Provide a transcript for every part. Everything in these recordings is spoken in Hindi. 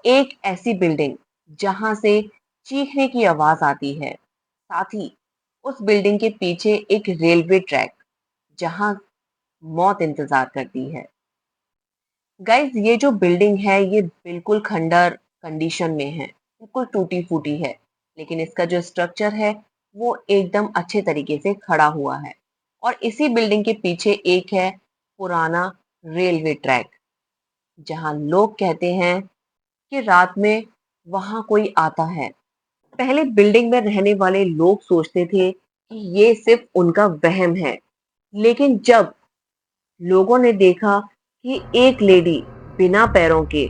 एक ऐसी बिल्डिंग जहां से चीखने की आवाज आती है, साथ ही उस बिल्डिंग के पीछे एक रेलवे ट्रैक जहां मौत इंतजार करती है। गाइस, ये जो बिल्डिंग है ये बिल्कुल खंडर कंडीशन में है, बिल्कुल टूटी फूटी है। लेकिन इसका जो स्ट्रक्चर है वो एकदम अच्छे तरीके से खड़ा हुआ है। और इसी बिल्डिंग के पीछे एक है पुराना रेलवे ट्रैक, जहां लोग कहते हैं कि रात में वहां कोई आता है। पहले बिल्डिंग में रहने वाले लोग सोचते थे कि ये सिर्फ उनका वहम है, लेकिन जब लोगों ने देखा कि एक लेडी बिना पैरों के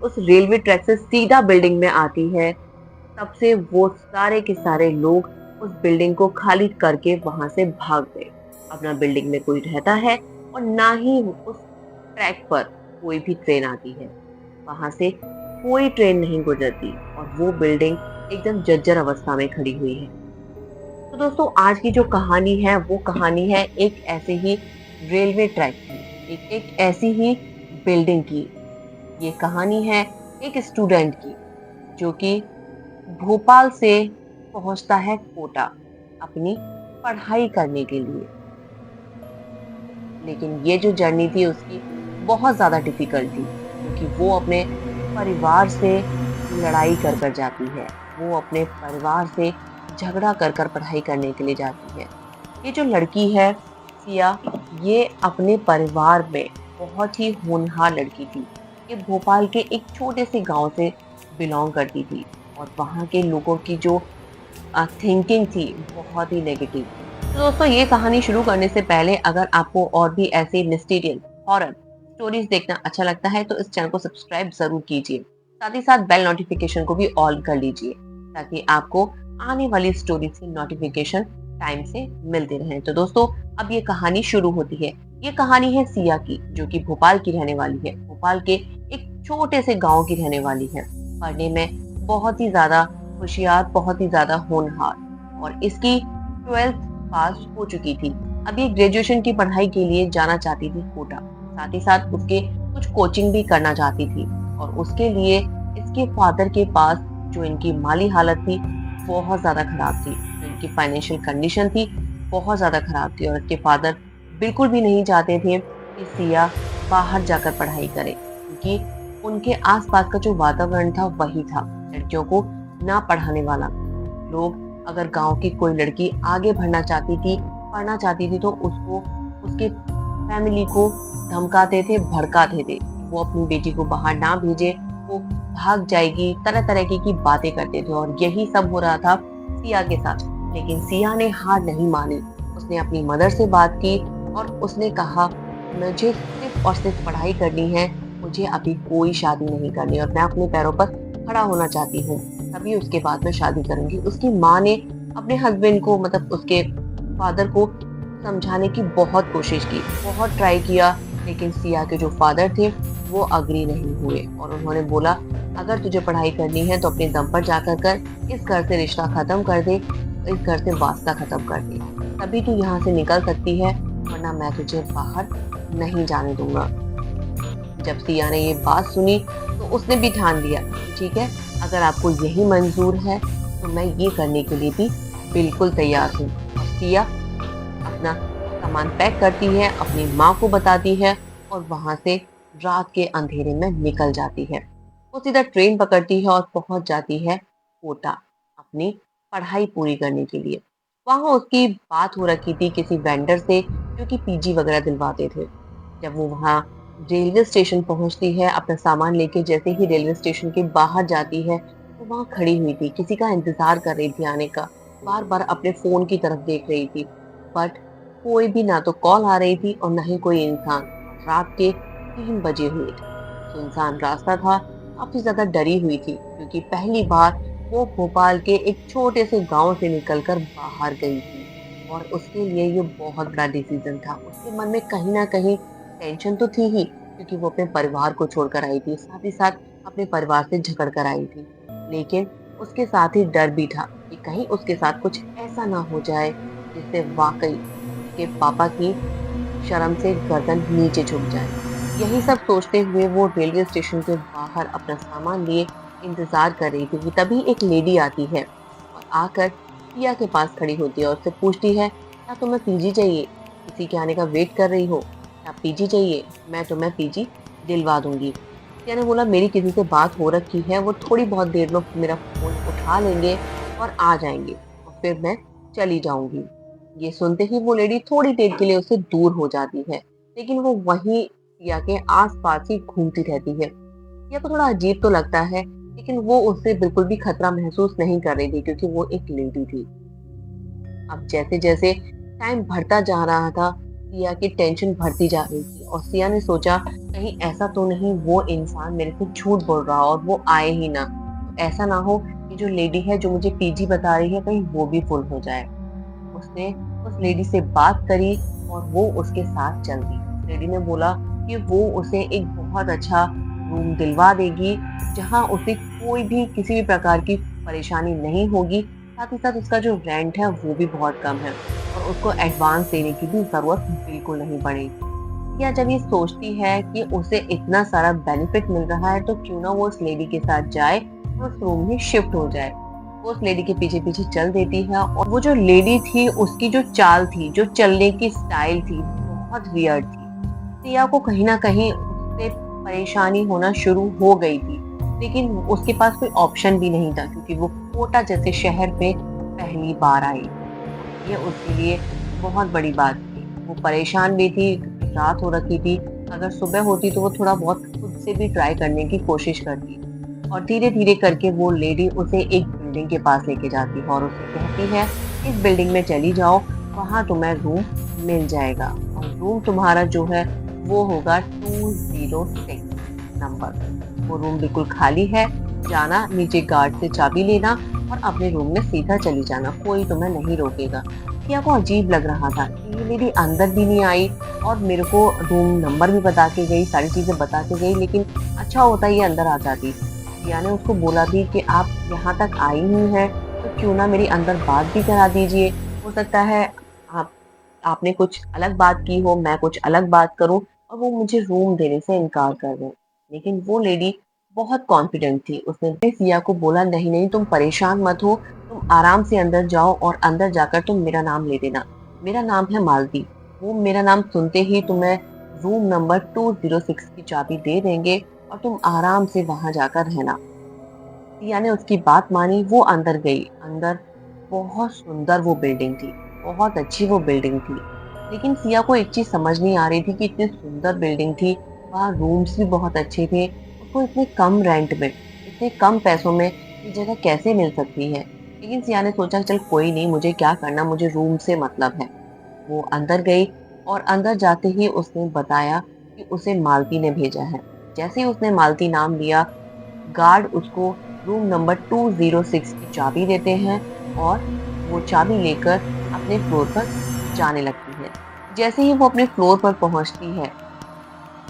उस रेलवे ट्रैक से सीधा बिल्डिंग में आती है, तब से वो सारे के सारे लोग उस बिल्डिंग को खाली करके वहां से भाग गए। अब ना बिल्डिंग में कोई रहता है और ना ही उस ट्रैक पर कोई भी ट्रेन आती है। वहां से कोई ट्रेन नहीं गुजरती और वो बिल्डिंग एकदम जर्जर अवस्था में खड़ी हुई है। तो दोस्तों, आज की जो कहानी है वो कहानी है एक ऐसे ही रेलवे ट्रैक की, एक ऐसी ही बिल्डिंग की। ये कहानी है एक स्टूडेंट की जो कि भोपाल से पहुंचता है कोटा अपनी पढ़ाई करने के लिए। लेकिन ये जो जर्नी थी उसकी बहुत ज़्यादा डिफिकल्ट थी, क्योंकि वो अपने परिवार से लड़ाई कर कर जाती है। वो अपने परिवार से झगड़ा कर कर पढ़ाई करने के लिए जाती है। ये जो लड़की है सिया, ये अपने परिवार में बहुत ही होनहार लड़की थी। ये भोपाल के एक छोटे से गांव से बिलोंग करती थी और वहाँ के लोगों की जो थिंकिंग थी बहुत ही नेगेटिव थी। तो दोस्तों, ये कहानी शुरू करने से पहले अगर आपको और भी ऐसे मिस्टीरियल हॉरर स्टोरीज देखना अच्छा लगता है तो इस चैनल को सब्सक्राइब जरूर कीजिए। साथ ही साथ बेल नोटिफिकेशन को भी ऑल कर लीजिए, ताकि आपको आने वाली स्टोरी से नोटिफिकेशन टाइम से मिलते रहे। तो दोस्तों, अब ये कहानी शुरू होती है। ये कहानी है सिया की, जो कि भोपाल की रहने वाली है। भोपाल के एक छोटे से गांव की रहने वाली है। पढ़ने में बहुत ही ज्यादा होशियार, बहुत ही ज्यादा होनहार, और इसकी 12th पास हो चुकी थी। अब ये ग्रेजुएशन की पढ़ाई के लिए जाना चाहती थी कोटा। साथ ही साथ उसके कुछ कोचिंग भी करना चाहती थी, और उसके लिए इसके फादर के पास जो इनकी माली हालत थी बहुत ज्यादा खराब थी, जो इनकी फाइनेंशियल कंडीशन थी बहुत ज्यादा खराब थी, और इसके फादर बिल्कुल भी नहीं चाहते थे कि सिया बाहर जाकर पढ़ाई करे, क्योंकि उनके आसपास का जो वातावरण था वही था लड़कियों को ना पढ़ाने वाला। लोग, अगर गांव की कोई लड़की आगे बढ़ना चाहती थी, पढ़ना चाहती थी, तो उसको, उसके फैमिली को धमकाते थे, भड़काते थे। वो अपनी बेटी को बाहर ना भेजे, वो भाग जाएगी, तरह तरह की बातें करते थे। और यही सब हो रहा था सिया के साथ। लेकिन सिया ने हार नहीं मानी। उसने अपनी मदर से बात की और उसने कहा, मुझे सिर्फ और सिर्फ पढ़ाई करनी है, मुझे अभी कोई शादी नहीं करनी, और मैं अपने पैरों पर खड़ा होना चाहती हूँ, तभी उसके बाद में शादी करूंगी। उसकी माँ ने अपने हस्बैंड को, मतलब उसके फादर को समझाने की बहुत कोशिश की, बहुत ट्राई किया, लेकिन सिया के जो फादर थे वो अग्री नहीं हुए। और उन्होंने बोला, अगर तुझे पढ़ाई करनी है तो अपने दम पर जाकर कर, इस घर से रिश्ता खत्म कर दे, इस घर से वास्ता खत्म कर दे, तभी तू यहाँ से निकल सकती है, वरना मैं तुझे बाहर नहीं जाने दूंगा। जब सिया ने ये बात सुनी तो उसने भी ठान लिया, ठीक है, अगर आपको यही मंजूर है तो मैं ये करने के लिए भी बिल्कुल तैयार हूँ। और सिया अपना सामान पैक करती है, अपनी माँ को बताती है, और वहां से रात के अंधेरे में निकल जाती है। वो सीधा ट्रेन पकड़ती है और पहुंच जाती है कोटा अपनी पढ़ाई पूरी करने के लिए। वहां उसकी बात हो रखी थी किसी वेंडर से, जो कि पीजी वगैरह दिलवाते थे। जब वो वहां रेलवे स्टेशन पहुंचती है, अपना सामान लेके जैसे ही रेलवे स्टेशन के बाहर जाती है, तो वहां खड़ी हुई थी, किसी का इंतजार कर रही थी आने का। बार बार अपने फोन की तरफ देख रही थी, बट कोई भी, ना तो कॉल आ रही थी और ना ही कोई इंसान। रात के 3 बजे हुए थे, सुनसान रास्ता था। काफी ज्यादा डरी हुई थी, क्योंकि पहली बार वो भोपाल के एक छोटे से गांव से निकलकर बाहर गई थी, और उसके लिए ये बहुत बड़ा डिसीजन था। उसके मन में कहीं ना कहीं टेंशन तो थी ही, क्योंकि वो अपने परिवार को छोड़कर आई थी, साथ ही साथ अपने परिवार से झगड़ कर आई थी। लेकिन उसके साथ ही डर भी था कि कहीं उसके साथ कुछ ऐसा ना हो जाए जिससे वाकई उसके पापा की शर्म से गर्दन नीचे झुक जाए। यही सब सोचते हुए वो रेलवे स्टेशन के बाहर अपना सामान लिए इंतजार कर रही थी कि तभी एक लेडी आती है और आकर सिया के पास खड़ी होती है और उससे पूछती है, क्या तुम्हें पीजी चाहिए? किसी के आने का वेट कर रही हो? क्या पीजी चाहिए? मैं तुम्हें पीजी दिलवा दूंगी। सिया ने बोला, मेरी किसी से बात हो रखी है, वो थोड़ी बहुत देर में मेरा फोन उठा लेंगे और आ जाएंगे और फिर मैं चली जाऊंगी। ये सुनते ही वो लेडी थोड़ी देर के लिए उससे दूर हो जाती है, लेकिन वो वहीं सिया के आस-पास ही घूमती रहती है। सिया को थोड़ा अजीब तो लगता है, लेकिन वो उससे बिल्कुल भी खतरा महसूस नहीं कर रही थी क्योंकि वो एक लेडी थी। अब जैसे-जैसे टाइम बढ़ता जा रहा था, सिया की टेंशन बढ़ती जा रही थी और सिया ने सोचा, कहीं ऐसा तो नहीं वो इंसान मेरे से झूठ बोल रहा और वो आए ही ना। ऐसा ना हो कि जो लेडी है जो मुझे पीजी बता रही है कहीं वो भी फुल हो जाए। उसने उस लेडी से बात करी और वो उसके साथ चल दी। उस लेडी ने बोला कि वो उसे एक बहुत अच्छा रूम दिलवा देगी, जहाँ उसे कोई भी किसी भी प्रकार की परेशानी नहीं होगी। साथ ही साथ उसका जो रेंट है वो भी बहुत कम है और उसको एडवांस देने की भी ज़रूरत बिल्कुल नहीं पड़ेगी। या जब ये सोचती है कि उसे इतना सारा बेनिफिट मिल रहा है तो क्यों ना वो उस लेडी के साथ जाए और उस रूम में शिफ्ट हो जाए। वो उस लेडी के पीछे-पीछे चल देती है और वो जो लेडी थी उसकी जो चाल थी, जो चलने की स्टाइल थी, बहुत वियर्ड थी। सिया को कहीं न कहीं उससे परेशानी होना शुरू हो गई थी, लेकिन उसके पास कोई ऑप्शन भी नहीं था क्योंकि वो कोटा जैसे शहर में पहली बार आई। ये उसके लिए बहुत बड़ी बात थी। वो परेशान भी थी, रात हो रखी थी। अगर सुबह होती तो वो थोड़ा बहुत खुद से भी ट्राई करने की कोशिश करती और धीरे-धीरे करके वो लेडी उसे एक बिल्डिंग के पास लेके जाती है और उसे कहती है, इस बिल्डिंग में चली जाओ, वहाँ तुम्हें रूम मिल जाएगा और रूम तुम्हारा जो है वो होगा 206 नंबर। वो रूम बिल्कुल खाली है, जाना, नीचे गार्ड से चाबी लेना और अपने रूम में सीधा चली जाना, कोई तुम्हें नहीं रोकेगा। सिया को अजीब लग रहा था कि ये लेडी अंदर भी नहीं आई और मेरे को रूम नंबर भी बता के गई, सारी चीज़ें बता के गई, लेकिन अच्छा होता ये अंदर आ जाती। सिया ने उसको बोला भी कि आप यहाँ तक आई ही हैं, तो क्यों ना मेरी अंदर बात भी करा दीजिए। हो सकता है आप आपने कुछ अलग बात की हो, मैं कुछ अलग बात करूँ और वो मुझे रूम देने से इनकार कर दें। लेकिन वो लेडी बहुत कॉन्फिडेंट थी। उसने भी सिया को बोला, नहीं, नहीं तुम परेशान मत हो, तुम आराम से अंदर जाओ और अंदर जाकर तुम मेरा नाम ले देना। मेरा नाम है मालती। वो मेरा नाम सुनते ही तुम्हें रूम नंबर 206 की चाबी दे देंगे और तुम आराम से वहाँ जाकर रहना। सिया ने उसकी बात मानी, वो अंदर गई। अंदर बहुत सुंदर वो बिल्डिंग थी, बहुत अच्छी वो बिल्डिंग थी। लेकिन सिया को एक चीज़ समझ नहीं आ रही थी कि इतनी सुंदर बिल्डिंग थी, वहाँ रूम्स भी बहुत अच्छे थे, उसको इतने कम रेंट में, इतने कम पैसों में ये जगह कैसे मिल सकती है? लेकिन सिया ने सोचा चल कोई नहीं, मुझे क्या करना, मुझे रूम से मतलब है। वो अंदर गई और अंदर जाते ही उसने बताया कि उसे मालती ने भेजा है। जैसे ही उसने मालती नाम लिया, गार्ड उसको रूम नंबर 206 की चाबी देते हैं और वो चाबी लेकर अपने फ्लोर पर जाने लगती है। जैसे ही वो अपने फ्लोर पर पहुंचती है,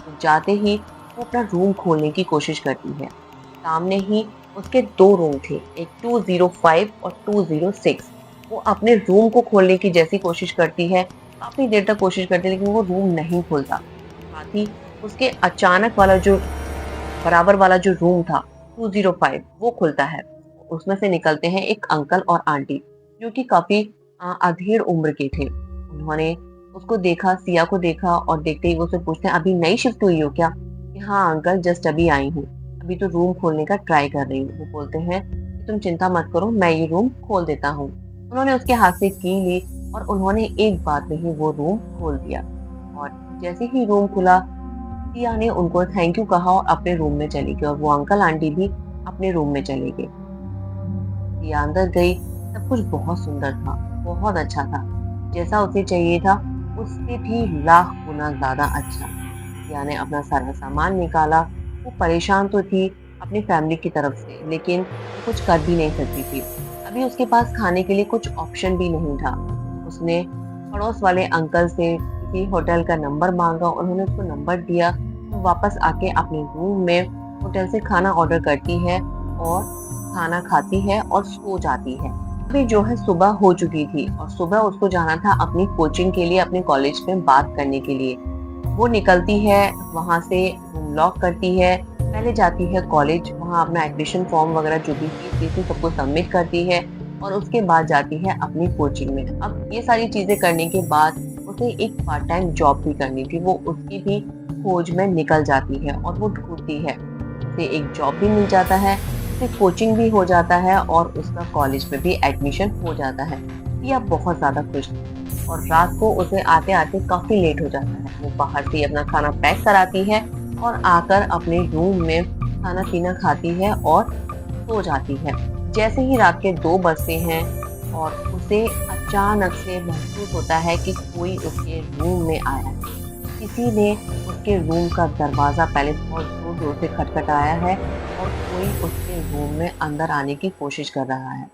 तो जाते ही वो अपना रूम खोलने की कोशिश करती है। सामने ही उसके 2 रूम थे, एक 205 और 206। वो अपने रूम को खोलने की जैसी कोशिश करती है, काफ़ी देर तक कोशिश करती है लेकिन वो रूम नहीं खुलता। साथ ही उसके अचानक वाला जो बराबर वाला जो रूम था 205 वो खुलता है। उसमें से निकलते हैं एक अंकल और आंटी जो कि काफ़ी अधेड़ उम्र के थे। उन्होंने उसको देखा, सिया को देखा और देखते ही वो उससे पूछते हैं, अभी नई शिफ्ट हुई हो क्या? कि हाँ अंकल, जस्ट अभी आई हूँ। अभी तो रूम खोलने का ट्राई कर रही हूँ। वो बोलते हैं कि तुम चिंता मत करो, मैं ये रूम खोल देता हूँ। उन्होंने उसके हाथ से की ली और उन्होंने एक बार में ही वो रूम खोल दिया और जैसे ही रूम खुला, सिया ने उनको थैंक यू कहा और अपने रूम में चली गई और वो अंकल आंटी भी अपने रूम में चले गए। सिया अंदर गई, सब कुछ बहुत सुंदर था, बहुत अच्छा था। जैसा उसे चाहिए था, उससे भी लाख गुना ज़्यादा अच्छा। सिया ने अपना सारा सामान निकाला, वो परेशान तो थी अपनी फैमिली की तरफ से, लेकिन वो कुछ कर भी नहीं सकती थी। अभी उसके पास खाने के लिए कुछ ऑप्शन भी नहीं था। उसने पड़ोस वाले अंकल से किसी होटल का नंबर माँगा, उन्होंने उसको नंबर दिया। वो वापस आके अपने रूम में होटल से खाना ऑर्डर करती है और खाना खाती है और सो जाती है। अभी जो है सुबह हो चुकी थी और सुबह उसको जाना था अपनी कोचिंग के लिए, अपने कॉलेज में बात करने के लिए। वो निकलती है वहाँ से, रूम लॉक करती है, पहले जाती है कॉलेज, वहाँ अपना एडमिशन फॉर्म वगैरह जो भी फीस दी थी सबको सबमिट करती है और उसके बाद जाती है अपनी कोचिंग में। अब ये सारी चीज़ें करने के बाद उसे एक पार्ट टाइम जॉब भी करनी थी, वो उसकी भी खोज में निकल जाती है और वो ढूँढती है। उसे एक जॉब भी मिल जाता है, उसे कोचिंग भी हो जाता है और उसका कॉलेज में भी एडमिशन हो जाता है। सिया बहुत ज़्यादा खुश थी और रात को उसे आते-आते काफ़ी लेट हो जाता है। वो बाहर से ही अपना खाना पैक कराती है और आकर अपने रूम में खाना-पीना खाती है और सो जाती है। जैसे ही रात के 2 बजते हैं और उसे अचानक से महसूस होता है कि कोई उसके रूम में आया है। किसी ने उसके रूम का दरवाज़ा पहले बहुत ज़ोर-ज़ोर से खटखटाया है और कोई उसके रूम में अंदर आने की कोशिश कर रहा है।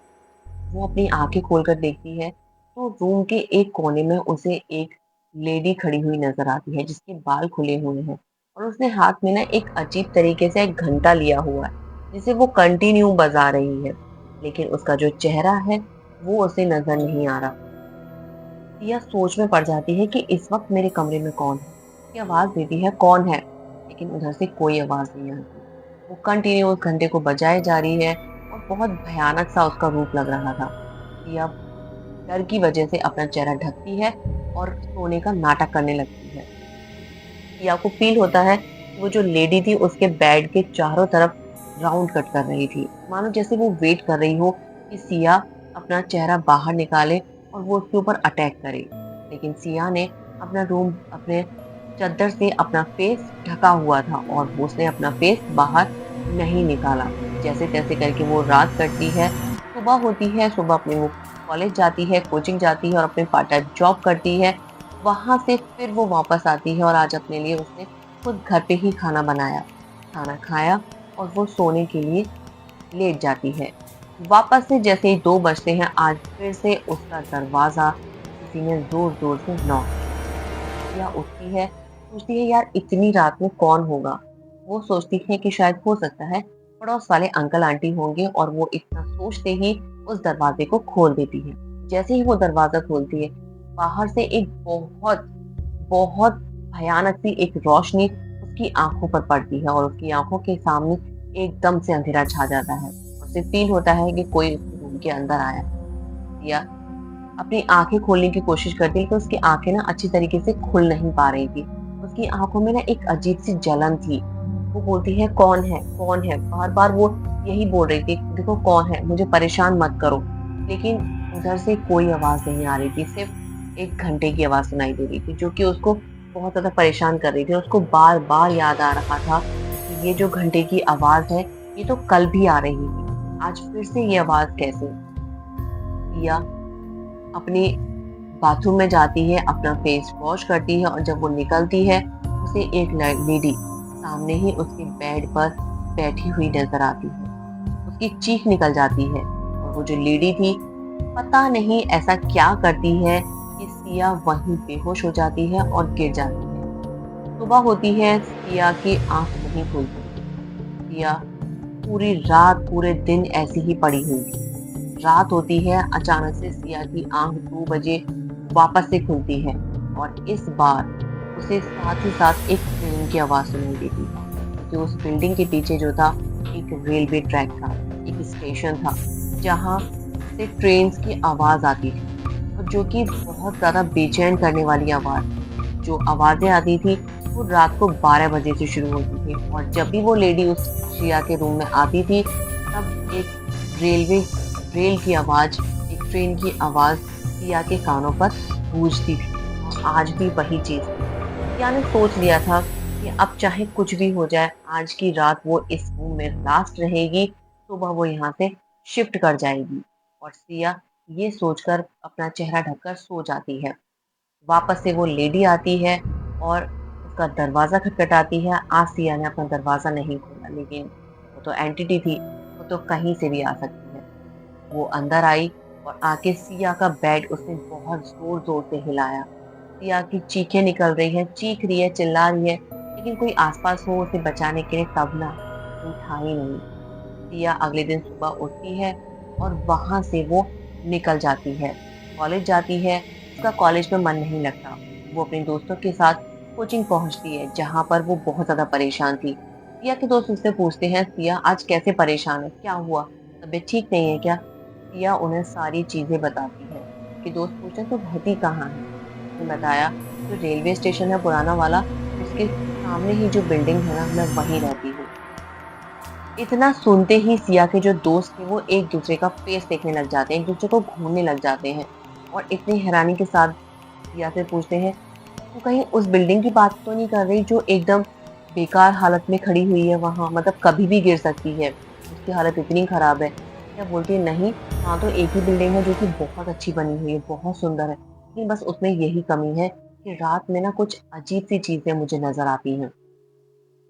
वो अपनी आँखें खोलकर देखती है, तो रूम के एक कोने में उसे एक लेडी खड़ी हुई नज़र आती है, जिसके बाल खुले हुए हैं और उसने हाथ में ना एक अजीब तरीके से एक घंटा लिया हुआ है, जिसे वो कंटिन्यू बजा रही है। लेकिन उसका जो चेहरा है, वो उसे नज़र नहीं आ रहा। सिया सोच में पड़ जाती है कि इस वक़्त मेरे कमरे में कौन है? ये आवाज़ देती है, कौन है? लेकिन उधर से कोई आवाज़ नहीं आती। वो कंटिन्यू उस घंटे को बजाए जा रही है और बहुत भयानक सा उसका रूप लग रहा था। सिया डर की वजह से अपना चेहरा ढकती है और सोने का नाटक करने लगती है। सिया को फ़ील होता है कि वो जो लेडी थी उसके बेड के चारों तरफ राउंड कट कर रही थी। मानो जैसे वो वेट कर रही हो कि सिया अपना चेहरा बाहर निकाले और वो उसके ऊपर अटैक करे। लेकिन सिया ने अपना रूम अपने चद्दर से अपना फेस ढका हुआ था और वो उसने अपना फेस बाहर नहीं निकाला। जैसे-तैसे करके वो रात कटती है, सुबह होती है, सुबह अपने वो कॉलेज जाती है, कोचिंग जाती है और अपने पार्ट टाइम जॉब करती है। वहाँ से फिर वो वापस आती है और आज अपने लिए उसने खुद घर पे ही खाना बनाया, खाना खाया और वो सोने के लिए लेट जाती है। वापस से जैसे ही 2 बजते हैं, आज फिर से उसका दरवाज़ा किसी ने ज़ोर-ज़ोर से नॉक किया। सिया उठती है, सोचती है यार इतनी रात में कौन होगा? वो सोचती है कि शायद हो सकता है पड़ोस वाले अंकल-आंटी होंगे और वो इतना सोचते ही उस दरवाज़े को खोल देती है। जैसे ही वो दरवाज़ा खोलती है, बाहर से एक बहुत, बहुत भयानक सी एक रोशनी उसकी आँखों पर पड़ती है और उसकी आँखों के सामने एकदम से अंधेरा छा जाता है। उसे फ़ील होता है कि कोई उसके रूम के अंदर आया है या अपनी आँखें खोलने की कोशिश करती है, लेकिन उसकी आँखें ना अच्छी तरीके से खुल नहीं पा रही थी। उसकी आँखों में ना एक अजीब-सी जलन थी। वो बोलती है, "कौन है? कौन है?" बार-बार वो यही बोल रही थी, "देखो कौन है? मुझे परेशान मत करो।" लेकिन उधर से कोई आवाज़ नहीं आ रही थी, सिर्फ़ एक घंटे की आवाज़ सुनाई दे रही थी, जो कि उसको बहुत ज़्यादा परेशान कर रही थी। उसको बार-बार याद आ रहा था कि ये जो घंटे की आवाज़ है, ये तो कल भी आ रही थी। आज फिर से ये आवाज़ कैसे? या अपनी बाथरूम में जाती है, अपना फेस वॉश करती है और जब वो निकलती है, उसे एक लेडी सामने ही उसके बेड पर बैठी हुई नज़र आती है। उसकी चीख निकल जाती है और वो जो लेडी थी, पता नहीं ऐसा क्या करती है कि सिया वहीं बेहोश हो जाती है और गिर जाती है। सुबह होती है, सिया की आँख नहीं खुलती। सिया पूरी रात, पूरे दिन ऐसी ही पड़ी हुई थी। रात होती है, अचानक से सिया की आँख 2 बजे वापस से खुलती है और इस बार उसे साथ ही साथ एक ट्रेन की आवाज़ सुनाई देती है, क्योंकि उस बिल्डिंग के पीछे जो था एक रेलवे ट्रैक था, एक स्टेशन था, जहाँ से ट्रेन्स की आवाज़ आती थी और जो कि बहुत ज़्यादा बेचैन करने वाली आवाज़ थी। जो आवाज़ें आती थी, वो रात को 12 बजे से शुरू होती थी और जब भी वो लेडी उस सिया के रूम में आती थी, तब एक रेलवे रेल की आवाज़, एक ट्रेन की आवाज़ सिया के कानों पर गूंजती थी और आज भी वही चीज़ थी। सिया ने सोच लिया था कि अब चाहे कुछ भी हो जाए, आज की रात वो इस रूम में लास्ट रहेगी, सुबह वो यहाँ से शिफ्ट कर जाएगी और सिया ये सोचकर अपना चेहरा ढककर सो जाती है। वापस से वो लेडी आती है और उसका दरवाज़ा खटखटाती है। आज सिया ने अपना दरवाज़ा नहीं खोला, लेकिन वो तो एंटिटी थी, वो तो कहीं से भी आ सकती है। वो अंदर आई और आके सिया का बेड उसने बहुत ज़ोर-ज़ोर से हिलाया। सिया की चीखें निकल रही हैं, चीख रही है, चिल्ला रही है, लेकिन कोई आस-पास हो उसे बचाने के लिए, तब ना कोई था ही नहीं। सिया अगले दिन सुबह उठती है और वहाँ से वो निकल जाती है, कॉलेज जाती है, उसका कॉलेज में मन नहीं लगता। वो अपने दोस्तों के साथ कोचिंग पहुंचती है जहां पर वो बहुत ज्यादा परेशान थी। सिया के दोस्त उससे पूछते हैं, सिया आज कैसे परेशान है, क्या हुआ, तबीयत ठीक नहीं है क्या? सिया उन्हें सारी चीजें बताती है। उसके दोस्त पूछते हैं, तो रहती कहाँ है? उसने बताया, जो रेलवे स्टेशन है पुराना वाला, उसके सामने ही जो बिल्डिंग है ना, मैं वहीं रहती हूँ। इतना सुनते ही सिया के जो दोस्त थे वो एक दूसरे का फेस देखने लग जाते हैं, एक दूसरे को घूरने लग जाते हैं और इतनी हैरानी के साथ सिया से पूछते हैं, तू कहीं उस बिल्डिंग की बात तो नहीं कर रही जो एकदम बेकार हालत में खड़ी हुई है वहां, मतलब कभी भी गिर सकती है, उसकी हालत इतनी खराब है? क्या बोलती है, नहीं, वहां तो एक ही बिल्डिंग है जो कि बहुत अच्छी बनी हुई है, बहुत सुंदर है, लेकिन बस उसमें यही कमी है कि रात में ना कुछ अजीब सी चीजें मुझे नजर आती हैं।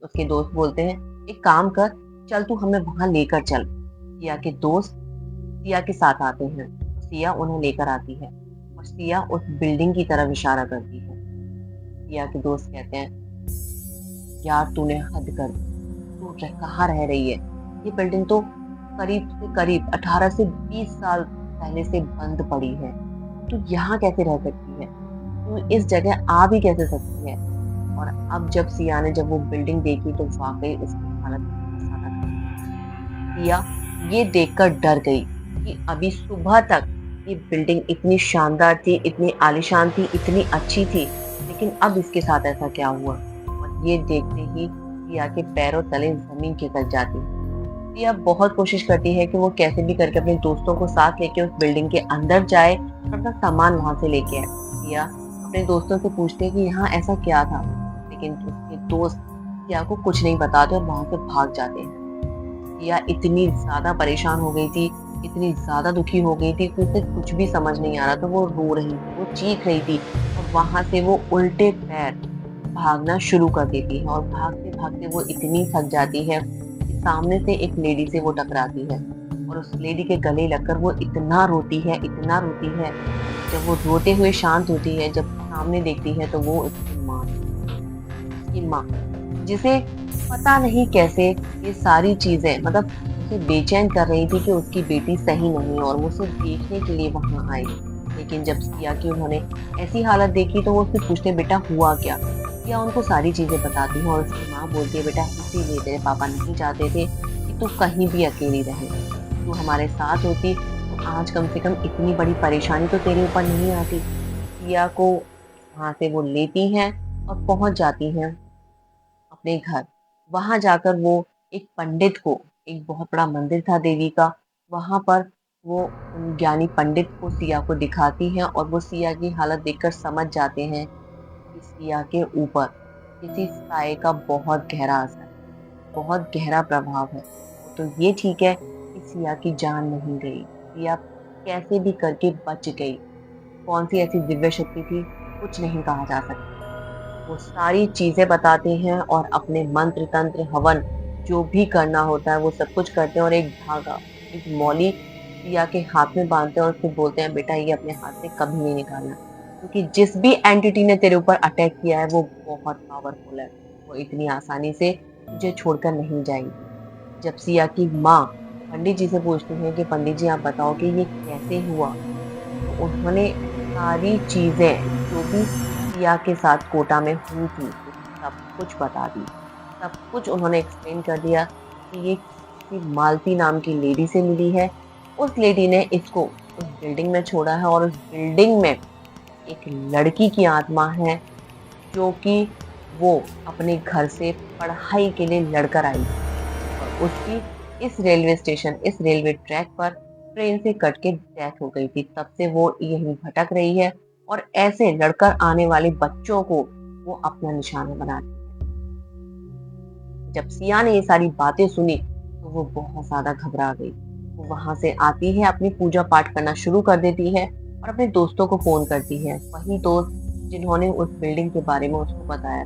उसके दोस्त बोलते हैं, एक काम कर, चल तू हमें वहां लेकर चल। सिया के दोस्त सिया के साथ आते हैं। सिया उन्हें लेकर आती है और सिया उस बिल्डिंग की तरफ इशारा करती है। सिया के दोस्त कहते हैं, यार तूने हद कर दी, कहाँ रह रही है? ये बिल्डिंग तो करीब से करीब 18 से 20 साल पहले से बंद पड़ी है, तू यहाँ कैसे रह सकती है? तू इस जगह आ भी कैसे सकती है? और अब जब वो बिल्डिंग देखी तो वाकई उसकी हालत बहुत ज्यादा खराब। सिया ये देखकर डर गई कि अभी सुबह तक ये बिल्डिंग इतनी शानदार थी, इतनी आलीशान थी, इतनी अच्छी थी, लेकिन अब इसके साथ ऐसा क्या हुआ? और ये देखते ही सिया के पैरों तले जमीन खिसक जाती है। सिया बहुत कोशिश करती है कि वो कैसे भी करके अपने दोस्तों को साथ लेके उस बिल्डिंग के अंदर जाए और अपना सामान वहां से लेके आए। सिया अपने दोस्तों से पूछते हैं कि यहाँ ऐसा क्या था, लेकिन उसके दोस्त सिया को कुछ नहीं बताते और वहां से भाग जाते हैं। सिया इतनी ज़्यादा परेशान हो गई थी, इतनी ज़्यादा दुखी हो गई थी कि उसे कुछ भी समझ नहीं आ रहा था। वो रो रही थी, वो चीख रही थी और वहाँ से वो उल्टे पैर भागना शुरू कर देती है और भागते-भागते वो इतनी थक जाती है कि सामने से एक लेडी से वो टकराती है और उस लेडी के गले लगकर वो इतना रोती है, इतना रोती है। जब वो रोते हुए शांत होती है, जब सामने देखती है तो वो उसकी माँ, जिसे पता नहीं कैसे ये सारी चीजें मतलब उसे बेचैन कर रही थी कि उसकी बेटी सही नहीं है और वो उसे देखने के लिए वहां आई। लेकिन जब सिया की उन्होंने ऐसी हालत देखी तो वो उससे पूछते, बेटा हुआ क्या? सिया उनको सारी चीजें बताती है और उसकी माँ बोलती है, बेटा इसीलिए तेरे पापा नहीं चाहते थे कि तू कहीं भी अकेली रहे, तू हमारे साथ होती तो आज कम से कम इतनी बड़ी परेशानी तो तेरे ऊपर नहीं आती। सिया को वहां से वो लेती हैं और पहुंच जाती हैं अपने घर। वहां जाकर वो एक पंडित को, एक बहुत बड़ा मंदिर था देवी का, वहां पर वो उन ज्ञानी पंडित को सिया को दिखाती हैं और वो सिया की हालत देखकर समझ जाते हैं कि सिया के ऊपर किसी साए का बहुत गहरा असर, बहुत गहरा प्रभाव है। तो ये ठीक है कि सिया की जान नहीं गई, सिया कैसे भी करके बच गई। कौन सी ऐसी दिव्य शक्ति थी, कुछ नहीं कहा जा सकता। वो सारी चीजें बताते हैं और अपने मंत्र तंत्र हवन जो भी करना होता है वो सब कुछ करते हैं और एक धागा, एक मौली सिया के हाथ में बांधते हैं और उससे बोलते हैं, बेटा ये अपने हाथ से कभी नहीं निकालना, क्योंकि जिस भी एंटिटी ने तेरे ऊपर अटैक किया है वो बहुत पावरफुल है, वो इतनी आसानी से तुझे छोड़कर नहीं जाएगी। जब सिया की माँ पंडित जी से पूछती है कि पंडित जी आप बताओ कि ये कैसे हुआ, तो उन्होंने सारी चीजें जो भी सिया के साथ कोटा में हुई थी वो सब कुछ बता दी। सब कुछ उन्होंने एक्सप्लेन कर दिया कि ये किसी मालती नाम की लेडी से मिली है। उस लेडी ने इसको उस बिल्डिंग में छोड़ा है और उस बिल्डिंग में एक लड़की की आत्मा है जो कि वो अपने घर से पढ़ाई के लिए लड़कर आई थी और उसकी इस रेलवे ट्रैक पर ट्रेन से कट के डेथ हो गई थी। तब से वो यहीं भटक रही है और ऐसे लड़कर आने वाले बच्चों को वो अपना निशाना बनाती है। जब सिया ने ये सारी बातें सुनी तो वो बहुत ज्यादा घबरा गई। वो वहां से आती है, अपनी पूजा पाठ करना शुरू कर देती है और अपने दोस्तों को फोन करती है, वही दोस्त जिन्होंने उस बिल्डिंग के बारे में उसको बताया।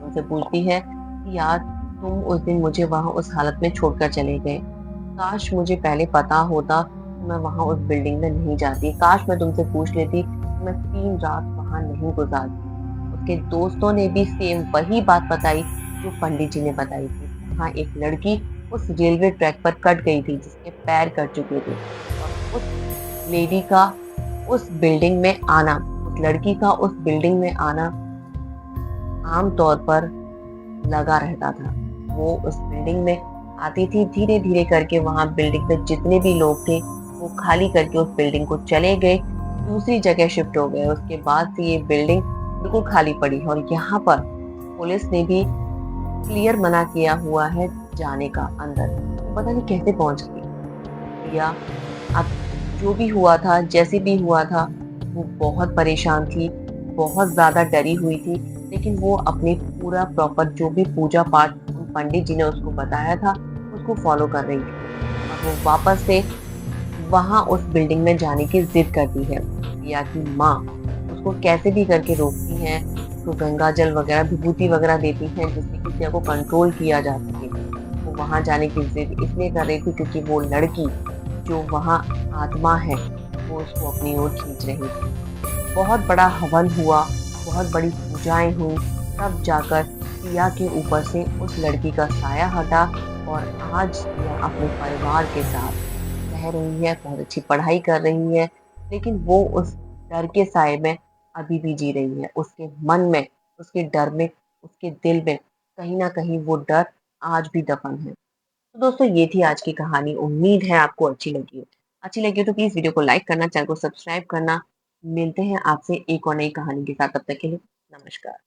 उनसे पूछती है कि यार तुम उस दिन मुझे वहां उस हालत में छोड़कर चले गए, काश मुझे पहले पता होता तो मैं वहां उस बिल्डिंग में नहीं जाती, काश मैं तुमसे पूछ लेती तो मैं 3 रात वहां नहीं गुजारती। उसके दोस्तों ने भी सेम वही बात बताई जो पंडित जी ने बताई थी। वहां एक लड़की उस रेलवे ट्रैक पर कट गई थी जिसके पैर कट चुके थे और उस लेडी का उस बिल्डिंग में आना, उस लड़की का उस बिल्डिंग में आना आम तौर पर लगा रहता था। वो उस बिल्डिंग में आती थी, धीरे-धीरे करके वहाँ बिल्डिंग में जितने भी लोग थे, वो खाली करके उस बिल्डिंग को चले गए, दूसरी जगह शिफ्ट हो गए। उसके बाद से ये बिल्डिंग बिल्कुल खाली पड़ी है और यहाँ पर पुलिस ने भी क्लियर मना किया हुआ है जाने का अंदर। तो पता नहीं कैसे पहुँच गई या अब जो भी हुआ था, जैसे भी हुआ था, वो बहुत परेशान थी, बहुत ज़्यादा डरी हुई थी, लेकिन वो अपनी पूरा प्रॉपर जो भी पूजा-पाठ उन पंडित जी ने उसको बताया था, उसको फ़ॉलो कर रही थी। और वो वापस से वहाँ उस बिल्डिंग में जाने की ज़िद करती है। रिया की माँ उसको कैसे भी करके रोकती हैं, उसको गंगा जल वगैरह, विभूति वगैरह देती हैं, जिससे कि प्रिया को कंट्रोल किया जा सके। वो वहाँ जाने की ज़िद इसलिए कर रही थी क्योंकि वो लड़की जो वहाँ आत्मा है, वो उसको अपनी ओर खींच रही थी। बहुत बड़ा हवन हुआ, बहुत बड़ी पूजाएँ हुईं, तब जाकर सिया के ऊपर से उस लड़की का साया हटा और आज सिया अपने परिवार के साथ रह रही है, बहुत अच्छी पढ़ाई कर रही है, लेकिन वो उस डर के साए में अभी भी जी रही है। उसके मन में, उसके डर में, उसके दिल में कहीं न कहीं वो डर आज भी दफ़न है। तो दोस्तों ये थी आज की कहानी। उम्मीद है आपको अच्छी लगी हो। अच्छी लगी हो तो प्लीज़ वीडियो को लाइक करना, चैनल को सब्सक्राइब करना। मिलते हैं आपसे एक और नई कहानी के साथ, तब तक के लिए नमस्कार।